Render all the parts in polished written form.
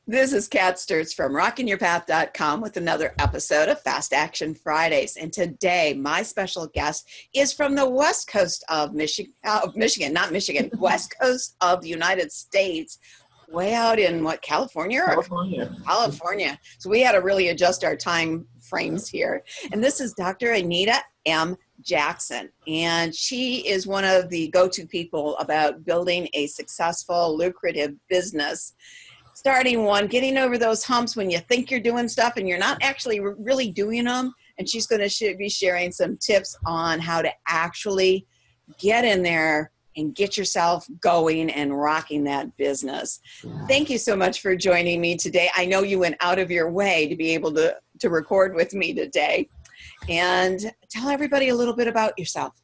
This is Kat Sturtz from rockingyourpath.com with another episode of Fast Action Fridays. And today, my special guest is from the west coast of Michigan, west coast of the United States, way out in California? California. So we had to really adjust our time frames here. And this is Dr. Anita M Jackson. And she is one of the go-to people about building a successful, lucrative business. Starting one, getting over those humps when you think you're doing stuff and you're not actually really doing them. And she's going to be sharing some tips on how to actually get in there and get yourself going and rocking that business. Thank you so much for joining me today. I know you went out of your way to be able to record with me today. And tell everybody a little bit about yourself.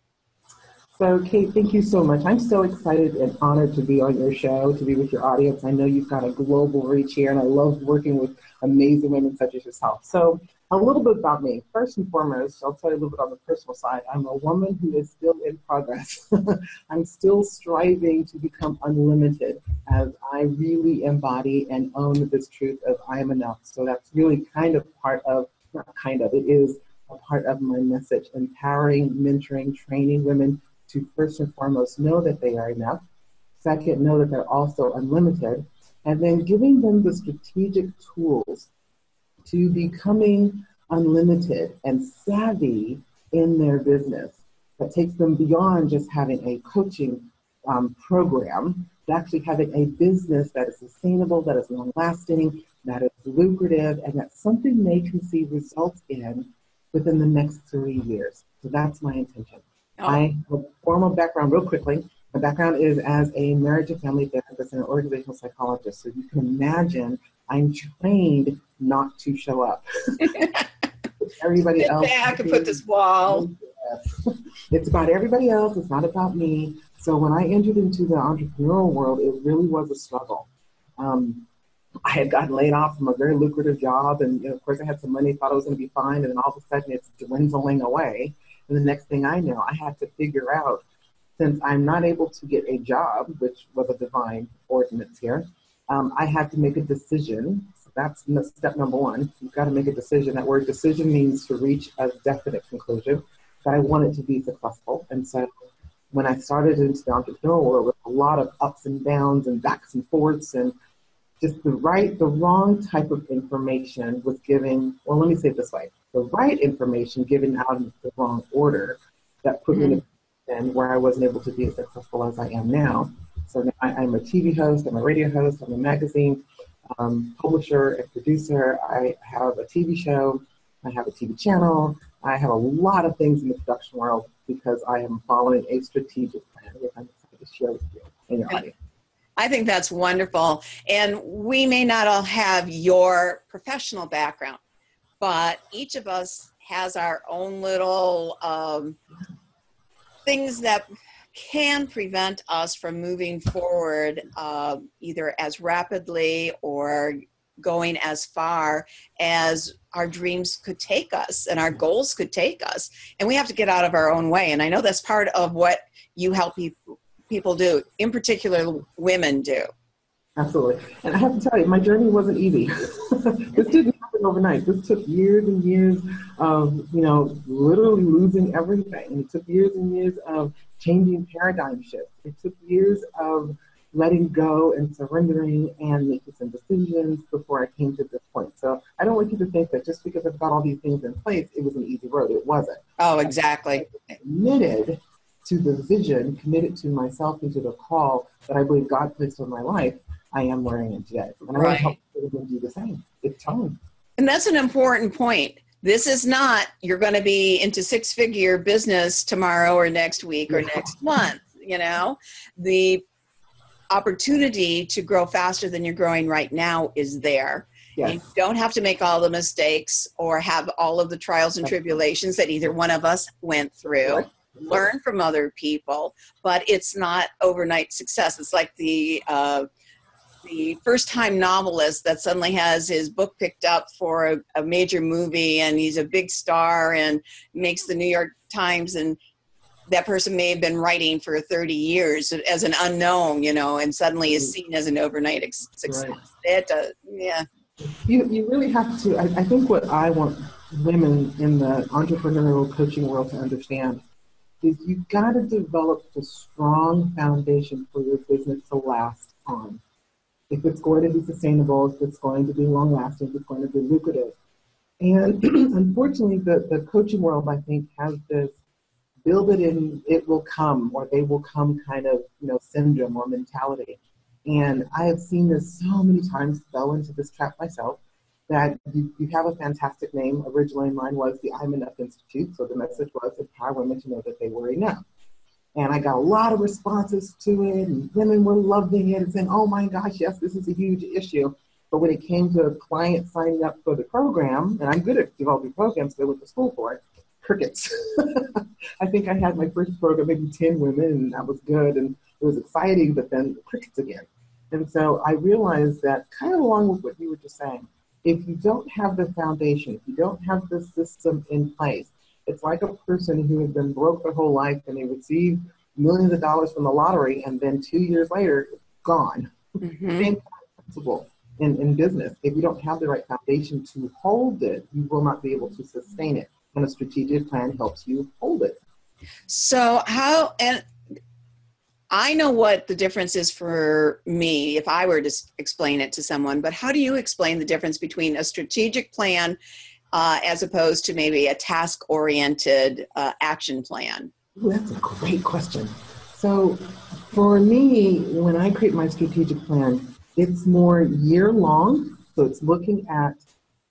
So, Kate, thank you so much. I'm so excited and honored to be on your show, to be with your audience. I know you've got a global reach here, and I love working with amazing women such as yourself. So, a little bit about me. First and foremost, I'll tell you a little bit on the personal side. I'm a woman who is still in progress. I'm still striving to become unlimited as I really embody and own this truth of I am enough. So that's really it is a part of my message, empowering, mentoring, training women to first and foremost know that they are enough. Second, know that they're also unlimited. And then giving them the strategic tools to becoming unlimited and savvy in their business. That takes them beyond just having a coaching program, to actually having a business that is sustainable, that is long-lasting, that is lucrative, and that's something they can see results in within the next 3 years. So that's my intention. I have a formal background, real quickly. My background is as a marriage and family therapist and an organizational psychologist. So you can imagine I'm trained not to show up. Everybody else. I can put this wall. It's about everybody else. It's not about me. So when I entered into the entrepreneurial world, it really was a struggle. I had gotten laid off from a very lucrative job, and of course I had some money, thought I was going to be fine, and then all of a sudden it's dwindling away. And the next thing I know, I had to figure out, since I'm not able to get a job, which was a divine ordinance here, I had to make a decision. So that's step number one. You've got to make a decision. That word decision means to reach a definite conclusion, that I wanted to be successful. And so when I started into the entrepreneurial world with a lot of ups and downs and backs and forths and just the wrong type of information was given, well, let me say it this way. The right information given out in the wrong order that put me in a position where I wasn't able to be as successful as I am now. So now I'm a TV host, I'm a radio host, I'm a magazine publisher and producer. I have a TV show, I have a TV channel, I have a lot of things in the production world because I am following a strategic plan, which I'm excited to share with you and your audience. I think that's wonderful. And we may not all have your professional background, but each of us has our own little things that can prevent us from moving forward either as rapidly or going as far as our dreams could take us and our goals could take us. And we have to get out of our own way. And I know that's part of what you help people do, in particular women do. Absolutely. And I have to tell you, my journey wasn't easy. This didn't happen overnight. This took years and years of, literally losing everything. It took years and years of changing paradigm shifts. It took years of letting go and surrendering and making some decisions before I came to this point. So I don't want you to think that just because I've got all these things in place, it was an easy road. It wasn't. Oh, exactly. I committed to the vision, committed to myself and to the call that I believe God placed on my life. I am where I am today. And I want to help people do the same. It's time. And that's an important point. This is not, you're going to be into six-figure business tomorrow or next week or next month. The opportunity to grow faster than you're growing right now is there. Yes. You don't have to make all the mistakes or have all of the trials and tribulations that either one of us went through. Right. Learn from other people, but it's not overnight success. It's like the first-time novelist that suddenly has his book picked up for a major movie and he's a big star and makes the New York Times, and that person may have been writing for 30 years as an unknown, and suddenly is seen as an overnight success. Right. Yeah. You really have to, I think what I want women in the entrepreneurial coaching world to understand is you've got to develop a strong foundation for your business to last on. If it's going to be sustainable, if it's going to be long lasting, if it's going to be lucrative. And unfortunately, the coaching world, I think, has this build it in, it will come, or they will come kind of, syndrome or mentality. And I have seen this so many times, fell into this trap myself, that you have a fantastic name. Originally mine was the I'm Enough Institute. So the message was empower women to know that they were enough. And I got a lot of responses to it, and women were loving it and saying, oh my gosh, yes, this is a huge issue. But when it came to a client signing up for the program, and I'm good at developing programs, they went to school for it, crickets. I think I had my first program, maybe 10 women, and that was good, and it was exciting, but then crickets again. And so I realized that, kind of along with what you were just saying, if you don't have the foundation, if you don't have the system in place, it's like a person who has been broke their whole life and they receive millions of dollars from the lottery, and then 2 years later, it's gone. Mm-hmm. Same principle in business. If you don't have the right foundation to hold it, you will not be able to sustain it. And a strategic plan helps you hold it. So and I know what the difference is for me if I were to explain it to someone, but how do you explain the difference between a strategic plan as opposed to maybe a task-oriented action plan? Ooh, that's a great question. So for me, when I create my strategic plan, it's more year-long. So it's looking at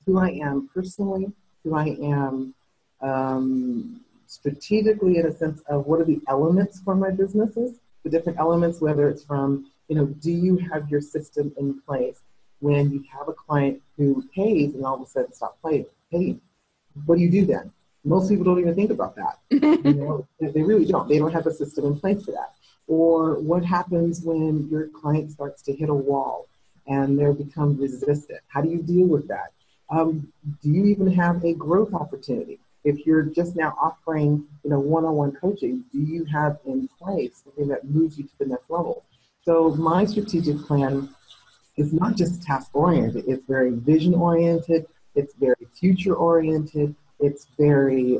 who I am personally, who I am strategically, in a sense of what are the elements for my businesses, the different elements, whether it's from, do you have your system in place when you have a client who pays and all of a sudden stop paying? What do you do then? Most people don't even think about that. They really don't. They don't have a system in place for that. Or what happens when your client starts to hit a wall and they become resistant? How do you deal with that? Do you even have a growth opportunity? If you're just now offering, one-on-one coaching, do you have in place something that moves you to the next level? So my strategic plan is not just task-oriented. It's very vision-oriented. It's very future-oriented. It's very,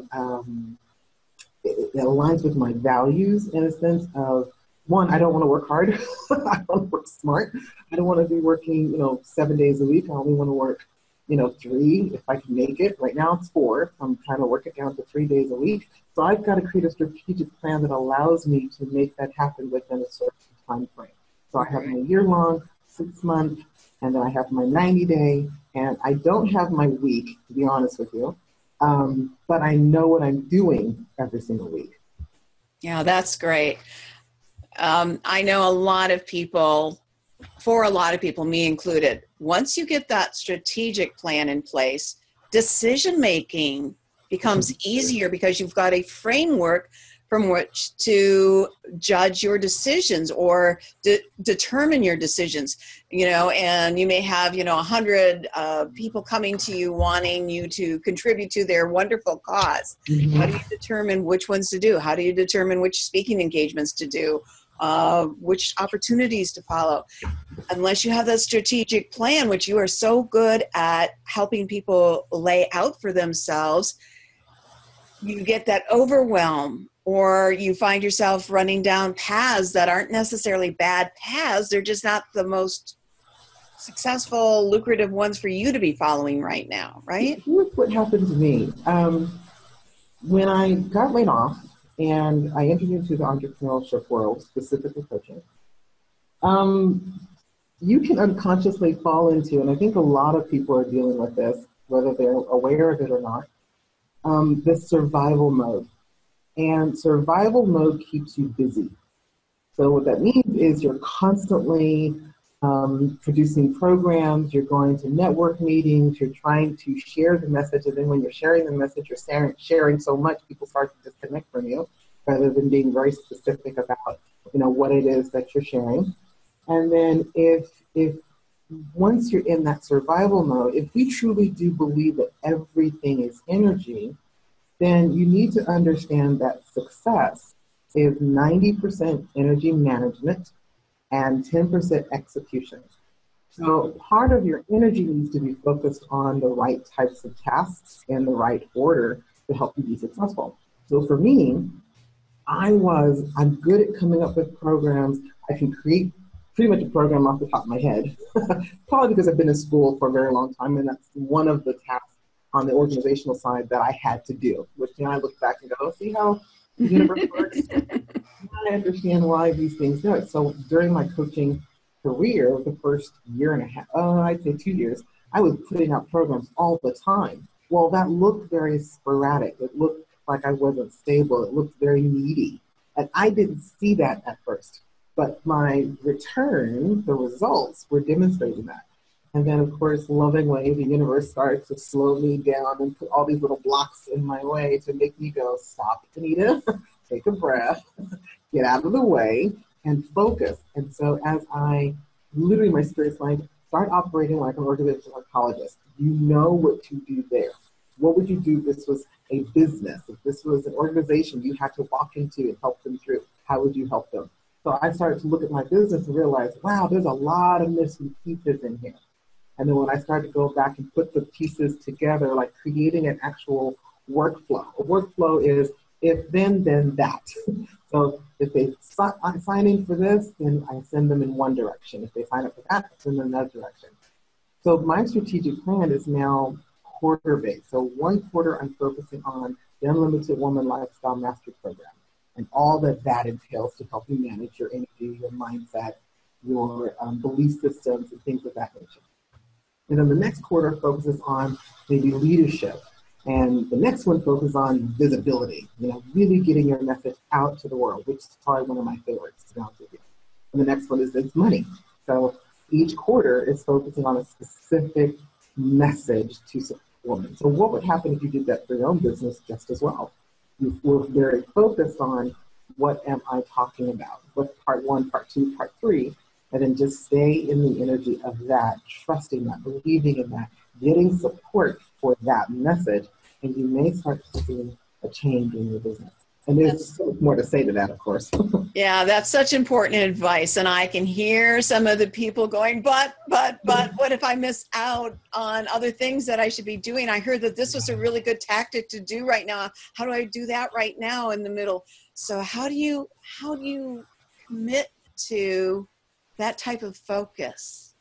it aligns with my values in a sense of, one, I don't want to work hard. I want to work smart. I don't want to be working, 7 days a week. I only want to work 3 if I can make it. Right now it's 4. I'm trying to work it down to 3 days a week. So I've got to create a strategic plan that allows me to make that happen within a certain time frame. So I have my year-long, 6-month, and then I have my 90-day, and I don't have my week, to be honest with you. But I know what I'm doing every single week. Yeah, that's great. I know a lot of people, me included, once you get that strategic plan in place, decision-making becomes easier because you've got a framework from which to judge your decisions or determine your decisions, and you may have, 100 people coming to you wanting you to contribute to their wonderful cause. Mm-hmm. How do you determine which ones to do? How do you determine which speaking engagements to do? Which opportunities to follow? Unless you have that strategic plan, which you are so good at helping people lay out for themselves, you get that overwhelm, or you find yourself running down paths that aren't necessarily bad paths. They're just not the most successful, lucrative ones for you to be following right now, right? Here's what happened to me. When I got laid off and I entered into the entrepreneurship world, specifically coaching, you can unconsciously fall into, and I think a lot of people are dealing with this, whether they're aware of it or not, this survival mode. And survival mode keeps you busy. So what that means is you're constantly producing programs, you're going to network meetings, you're trying to share the message, and then when you're sharing the message, you're sharing so much, people start to disconnect from you, rather than being very specific about, what it is that you're sharing. And then if once you're in that survival mode, if we truly do believe that everything is energy, then you need to understand that success is 90% energy management and 10% execution. So part of your energy needs to be focused on the right types of tasks in the right order to help you be successful. So for me, I'm good at coming up with programs. I can create pretty much a program off the top of my head, probably because I've been in school for a very long time, and that's one of the tasks on the organizational side that I had to do, which I look back and go, see how the universe works? I understand why these things do it. So during my coaching career, the first year and a half, I'd say 2 years, I was putting out programs all the time. Well, that looked very sporadic. It looked like I wasn't stable. It looked very needy. And I didn't see that at first. But my return, the results were demonstrating that. And then, of course, lovingly, the universe started to slow me down and put all these little blocks in my way to make me go, stop, Anita, take a breath, get out of the way, and focus. And so as I, literally my spirit's like, start operating like an organizational psychologist. You know what to do there. What would you do if this was a business? If this was an organization you had to walk into and help them through, how would you help them? So I started to look at my business and realize, wow, there's a lot of missing pieces in here. And then when I started to go back and put the pieces together, like creating an actual workflow. A workflow is if then that. So if they sign in for this, then I send them in one direction. If they sign up for that, I send them in another direction. So my strategic plan is now quarter-based. So one quarter I'm focusing on the Unlimited Woman Lifestyle Mastery Program and all that entails to help you manage your energy, your mindset, your belief systems, and things of that nature. And then the next quarter focuses on maybe leadership. And the next one focuses on visibility, really getting your message out to the world, which is probably one of my favorites, to be honest with you. And the next one is money. So each quarter is focusing on a specific message to support women. So what would happen if you did that for your own business just as well? You were very focused on what am I talking about? What's part one, part two, part three? And then just stay in the energy of that, trusting that, believing in that, getting support for that message, and you may start to see a change in your business. And there's so much more to say to that, of course. Yeah, that's such important advice. And I can hear some of the people going, but what if I miss out on other things that I should be doing? I heard that this was a really good tactic to do right now. How do I do that right now in the middle? So how do you commit to that type of focus?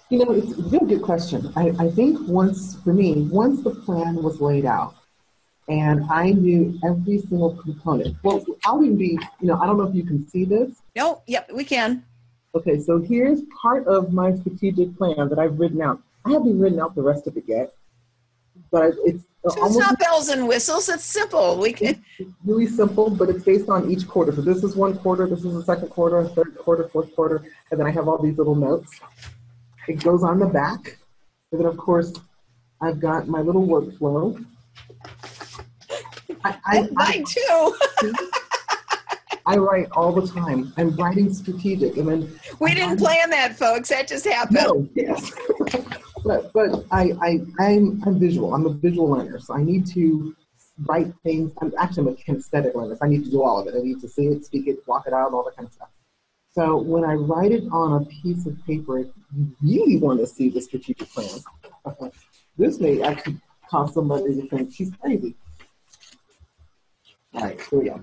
It's a really good question. I think once the plan was laid out and I knew every single component, well, I'll even be, I don't know if you can see this. No, yep, we can. Okay, so here's part of my strategic plan that I've written out. I haven't written out the rest of it yet, but it's It's not bells and whistles. It's simple. It's really simple, but it's based on each quarter. So this is one quarter, this is the second quarter, third quarter, fourth quarter, and then I have all these little notes. It goes on the back. And then, of course, I've got my little workflow. Mine too. I write all the time. I'm writing strategic. And then we didn't plan that, folks. That just happened. No, yes. but I'm visual. I'm a visual learner. So I need to write things. I'm a kinesthetic learner. So I need to do all of it. I need to see it, speak it, walk it out, all that kind of stuff. So when I write it on a piece of paper, if you really want to see the strategic plan, this may actually cause somebody to think she's crazy. All right, here we go.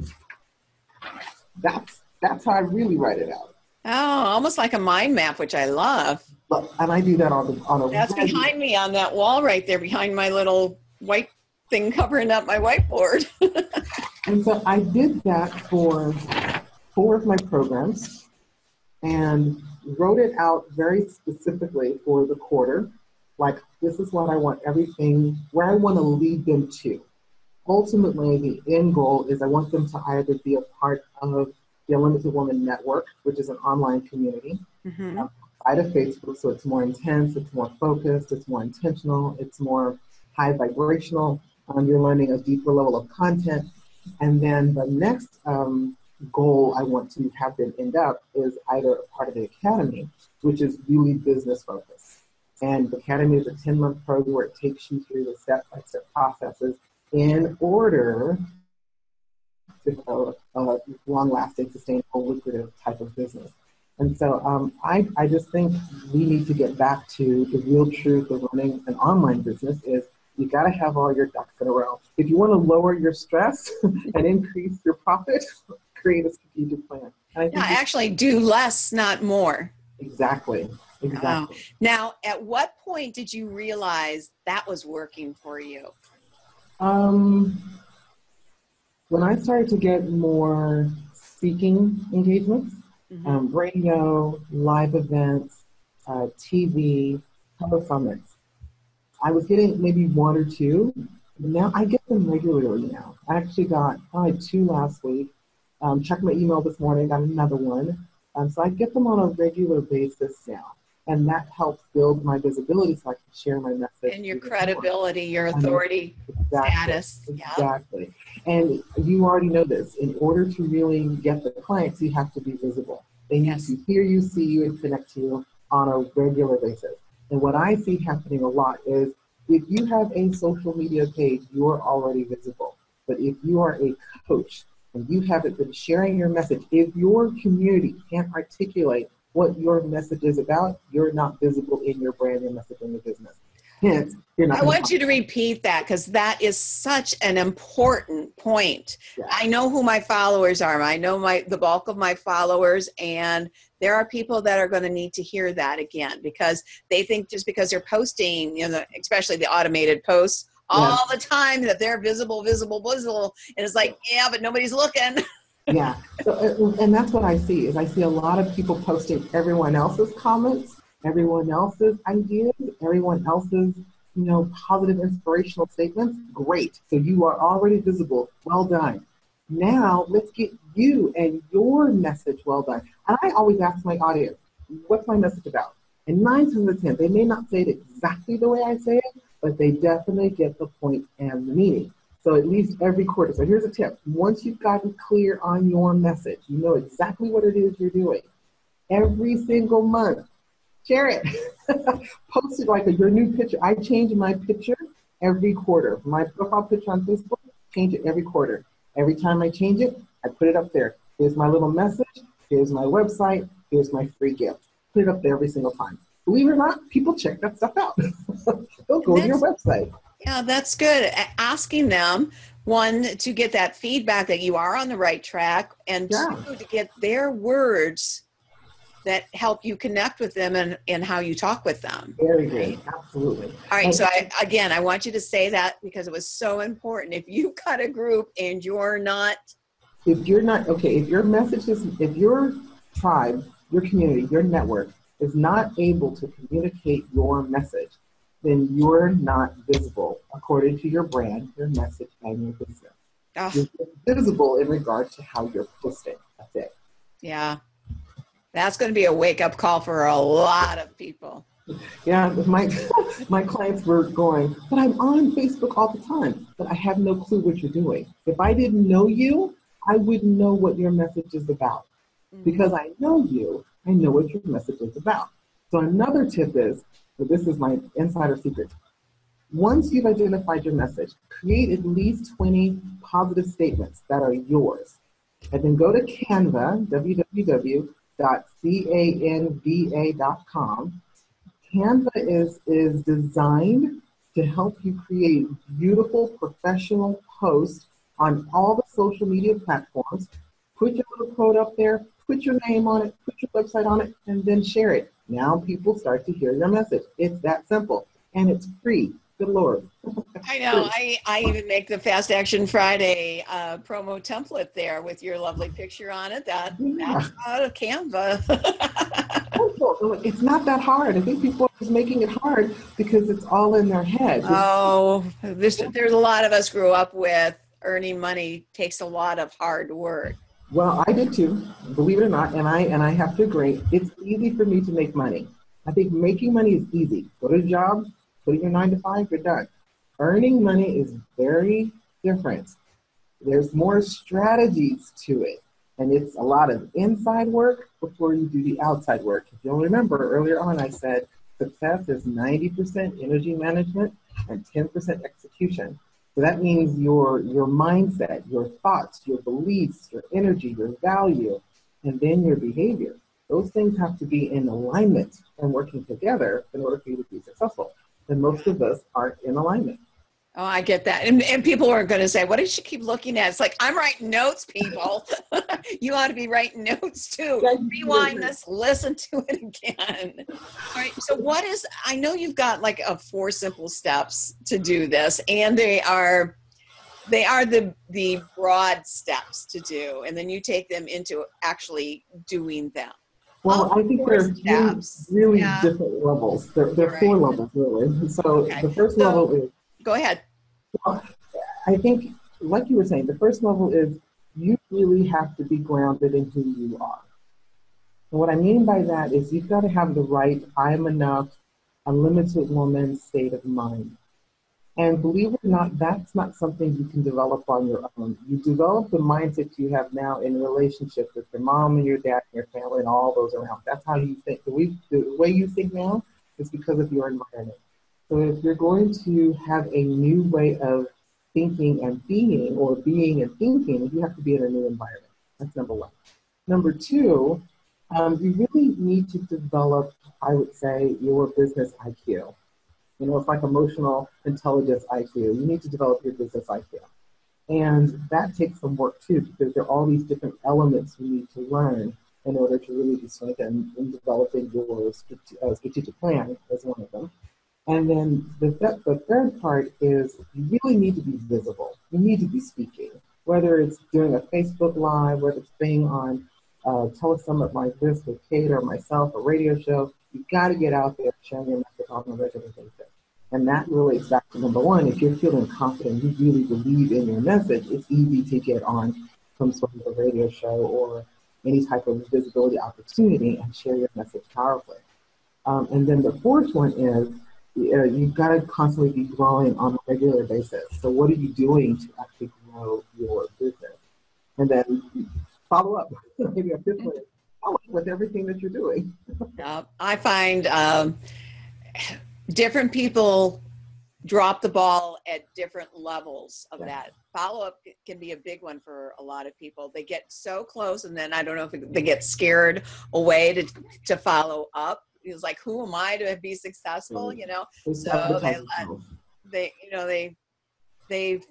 That's how I really write it out. Oh, almost like a mind map, which I love. And I do that on a. That's behind me on that wall right there, behind my little white thing covering up my whiteboard. And so I did that for 4 of my programs and wrote it out very specifically for the quarter. Like, this is what I want everything, where I want to lead them to. Ultimately, the end goal is I want them to either be a part of the Unlimited Woman Network, which is an online community, outside of Facebook, so it's more intense, it's more focused, it's more intentional, it's more high vibrational. You're learning a deeper level of content. And then the next goal I want to have them end up is either a part of the academy, which is really business focused. And the academy is a 10-month program where it takes you through the step-by-step processes in order a long-lasting, sustainable, lucrative type of business. And so I just think we need to get back to the real truth of running an online business is you got to have all your ducks in a row. If you want to lower your stress and increase your profit, create a strategic plan. And I think actually do less, not more. Exactly. Now, at what point did you realize that was working for you? When I started to get more speaking engagements, radio, live events, TV, telesummits, I was getting maybe one or two. Now I get them regularly now. I actually got probably 2 last week. Checked my email this morning, got another one. So I get them on a regular basis now. And that helps build my visibility so I can share my message. And your credibility, your authority status. Exactly. And you already know this. In order to really get the clients, you have to be visible. They need to hear you, see you, and connect to you on a regular basis. And what I see happening a lot is if you have a social media page, you're already visible. But if you are a coach and you haven't been sharing your message, if your community can't articulate what your message is about, you're not visible in your brand, your message, and your business. Hence, you're not. I want you to repeat that because that is such an important point. Yeah. I know who my followers are. I know the bulk of my followers, and there are people that are going to need to hear that again because they think just because they're posting, especially the automated posts all the time that they're visible, and it's like, yeah, but nobody's looking. Yeah. So, and that's what I see is I see a lot of people posting everyone else's comments, everyone else's ideas, everyone else's, positive inspirational statements. Great. So you are already visible. Well done. Now let's get you and your message well done. And I always ask my audience, what's my message about? And 9 times out of 10, they may not say it exactly the way I say it, but they definitely get the point and the meaning. So at least every quarter. So here's a tip. Once you've gotten clear on your message, you know exactly what it is you're doing. Every single month, share it. Post it like your new picture. I change my picture every quarter. My profile picture on Facebook, change it every quarter. Every time I change it, I put it up there. Here's my little message. Here's my website. Here's my free gift. Put it up there every single time. Believe it or not, people check that stuff out. They'll go to your website. Yeah, that's good. Asking them, one, to get that feedback that you are on the right track, and two, to get their words that help you connect with them and how you talk with them. Very good. Absolutely. All right. So I want you to say that because it was so important. If you've got a group and you're not. If your message is, if your tribe, your community, your network is not able to communicate your message, then you're not visible according to your brand, your message, and your business. You're visible in regard to how you're posting. That's it. Yeah. That's going to be a wake-up call for a lot of people. Yeah, my clients were going, but I'm on Facebook all the time, but I have no clue what you're doing. If I didn't know you, I wouldn't know what your message is about. Because I know you, I know what your message is about. So another tip is, this is my insider secret. Once you've identified your message, create at least 20 positive statements that are yours. And then go to Canva, www.canva.com. Canva is designed to help you create beautiful professional posts on all the social media platforms. Put your little quote up there, put your name on it, put your website on it, and then share it. Now people start to hear your message. It's that simple. And it's free. Good Lord. I know. I even make the Fast Action Friday promo template there with your lovely picture on it. That's out of Canva. It's not that hard. I think people are just making it hard because it's all in their head. There's a lot of us grew up with earning money takes a lot of hard work. Well, I did too, believe it or not, and I have to agree. It's easy for me to make money. I think making money is easy. Go to a job, put in your 9 to 5, you're done. Earning money is very different. There's more strategies to it, and it's a lot of inside work before you do the outside work. If you'll remember, earlier on I said success is 90% energy management and 10% execution. So that means your mindset, your thoughts, your beliefs, your energy, your value, and then your behavior. Those things have to be in alignment and working together in order for you to be successful. And most of us aren't in alignment. Oh, I get that. And people are going to say, what does she keep looking at? It's like, I'm writing notes, people. You ought to be writing notes too. Rewind this, listen to it again. All right. So I know you've got like 4 simple steps to do this, and they are the broad steps to do. And then you take them into actually doing them. Well, I think there's really different levels. There are 4 levels, really. So the first level is... Go ahead. Well, I think, like you were saying, the first level is you really have to be grounded in who you are. And what I mean by that is you've got to have the right I am enough, unlimited woman state of mind. And believe it or not, that's not something you can develop on your own. You develop the mindset you have now in relationship with your mom and your dad and your family and all those around. That's how you think. The way you think now is because of your environment. So if you're going to have a new way of thinking and being, or being and thinking, you have to be in a new environment. That's number 1. Number 2, you really need to develop, I would say, your business IQ. You know, it's like emotional intelligence IQ. You need to develop your business IQ. And that takes some work too, because there are all these different elements you need to learn in order to really be strengthened in developing your strategic plan as one of them. And then the third part is you really need to be visible. You need to be speaking, whether it's doing a Facebook Live, whether it's being on a telesummit like this with Kate or myself, a radio show. You've got to get out there sharing your message on a regular basis. And that really is back to number 1. If you're feeling confident, you really believe in your message, it's easy to get on some sort of a radio show or any type of visibility opportunity and share your message powerfully. And then the 4th one is you've got to constantly be growing on a regular basis. So what are you doing to actually grow your business? And then follow up. Maybe a 5th one is follow up with everything that you're doing. I find different people drop the ball at different levels of that. Follow-up can be a big one for a lot of people. They get so close, and then I don't know if they get scared away to follow up. It's like, who am I to be successful? You know, so they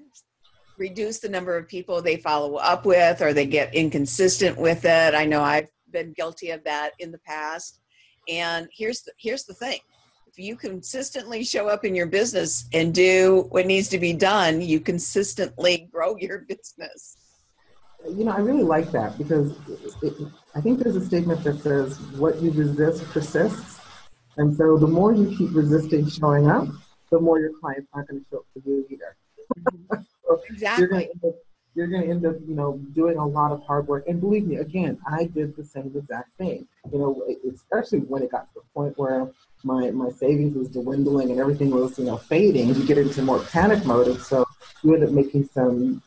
reduce the number of people they follow up with, or they get inconsistent with it. I know I've been guilty of that in the past. And here's the thing. If you consistently show up in your business and do what needs to be done, you consistently grow your business. You know, I really like that, because I think there's a statement that says, what you resist persists. And so the more you keep resisting showing up, the more your clients aren't going to show up for you either. So exactly. You're going to end up, you know, doing a lot of hard work. And believe me, again, I did the same exact thing. You know, especially when it got to the point where my savings was dwindling and everything was, you know, fading, you get into more panic mode. And so you end up making some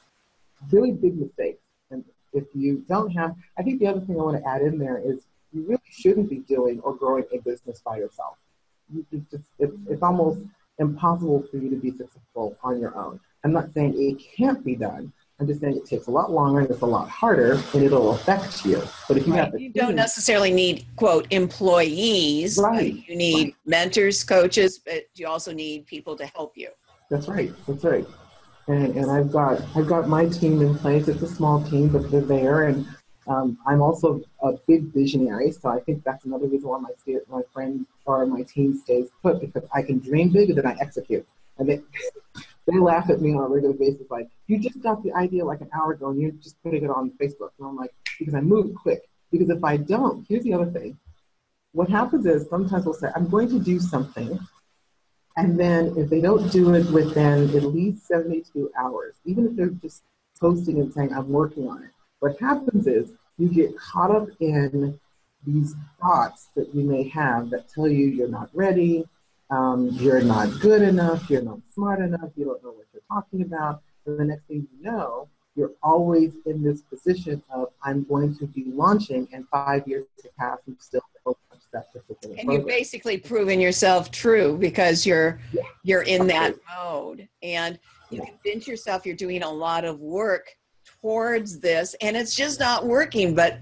really big mistakes. And if you don't have, I think the other thing I want to add in there is you really shouldn't be doing or growing a business by yourself. It's almost impossible for you to be successful on your own. I'm not saying it can't be done. I'm just saying it takes a lot longer and it's a lot harder and it'll affect you. But if you have you don't necessarily need, quote, employees. Right. You need mentors, coaches, but you also need people to help you. That's right. That's right. And I've got my team in place. It's a small team, but they're there. And I'm also a big visionary. So I think that's another reason why my friend or my team stays put, because I can dream big and then I execute. And they laugh at me on a regular basis, like, you just got the idea like an hour ago and you're just putting it on Facebook. And I'm like, because I move quick. Because if I don't, here's the other thing. What happens is sometimes we'll say, I'm going to do something. And then if they don't do it within at least 72 hours, even if they're just posting and saying, I'm working on it, what happens is you get caught up in these thoughts that you may have that tell you you're not ready, you're not good enough, you're not smart enough, you don't know what you're talking about. And the next thing you know, you're always in this position of, I'm going to be launching, and 5 years to pass and still don't touch that particular program. You've basically proven yourself true because you're in that mode. And you convince yourself you're doing a lot of work towards this and it's just not working, but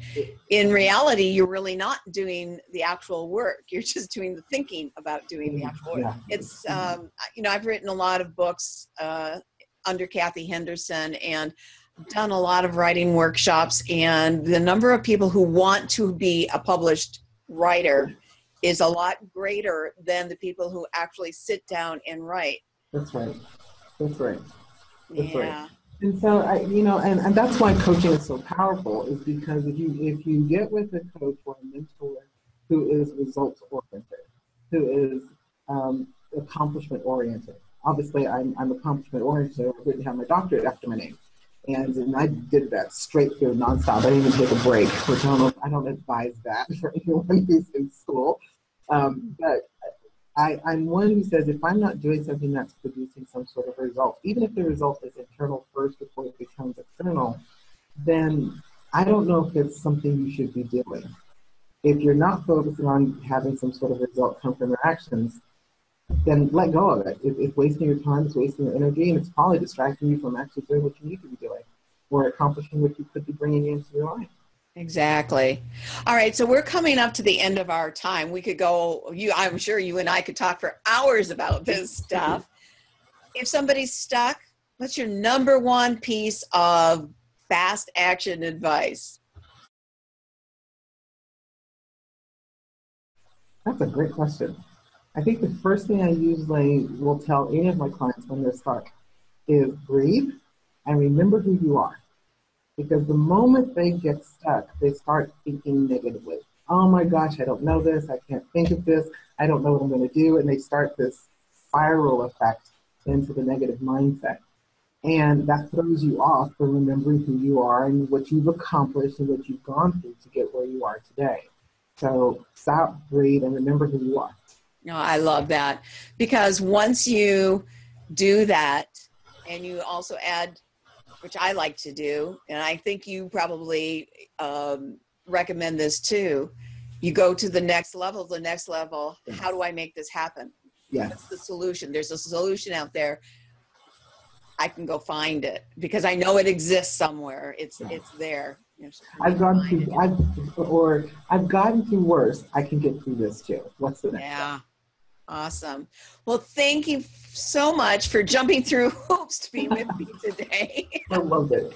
in reality you're really not doing the actual work. You're just doing the thinking about doing the actual work. It's I've written a lot of books under Kathy Henderson and done a lot of writing workshops, and the number of people who want to be a published writer is a lot greater than the people who actually sit down and write. That's right. That's right. That's yeah. right. And so and that's why coaching is so powerful, is because if you get with a coach or a mentor who is results oriented, who is accomplishment oriented. Obviously, I'm accomplishment oriented. I didn't have my doctorate after my name, and I did that straight through nonstop. I didn't even take a break, which I don't advise that for anyone who's in school. But I'm one who says if I'm not doing something that's producing some sort of result, even if the result is internal first before it becomes external, then I don't know if it's something you should be doing. If you're not focusing on having some sort of result come from your actions, then let go of it. It's wasting your time, it's wasting your energy, and it's probably distracting you from actually doing what you need to be doing or accomplishing what you could be bringing into your life. Exactly. All right. So we're coming up to the end of our time. We could go, I'm sure you and I could talk for hours about this stuff. If somebody's stuck, what's your number one piece of fast action advice? That's a great question. I think the first thing I usually will tell any of my clients when they're stuck is breathe and remember who you are. Because the moment they get stuck, they start thinking negatively. Oh my gosh, I don't know this. I can't think of this. I don't know what I'm going to do. And they start this spiral effect into the negative mindset. And that throws you off from remembering who you are and what you've accomplished and what you've gone through to get where you are today. So stop, breathe, and remember who you are. No, I love that. Because once you do that, and you also add, which I like to do, and I think you probably recommend this too, you go to the next level. Yes. How do I make this happen? Yes. What's the solution? There's a solution out there. I can go find it because I know it exists somewhere. It's there. I've gotten through worse. I can get through this too. What's the next step? Awesome. Well, thank you so much for jumping through hoops to be with me today. I loved it.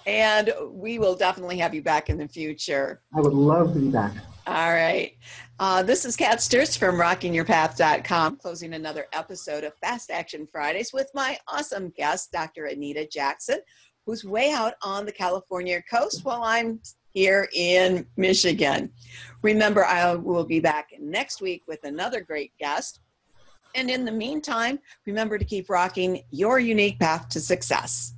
And we will definitely have you back in the future. I would love to be back. All right. This is Kat Sturtz from rockingyourpath.com, closing another episode of Fast Action Fridays with my awesome guest, Dr. Anita Jackson, who's way out on the California coast while I'm here in Michigan. Remember, I will be back next week with another great guest. And in the meantime, remember to keep rocking your unique path to success.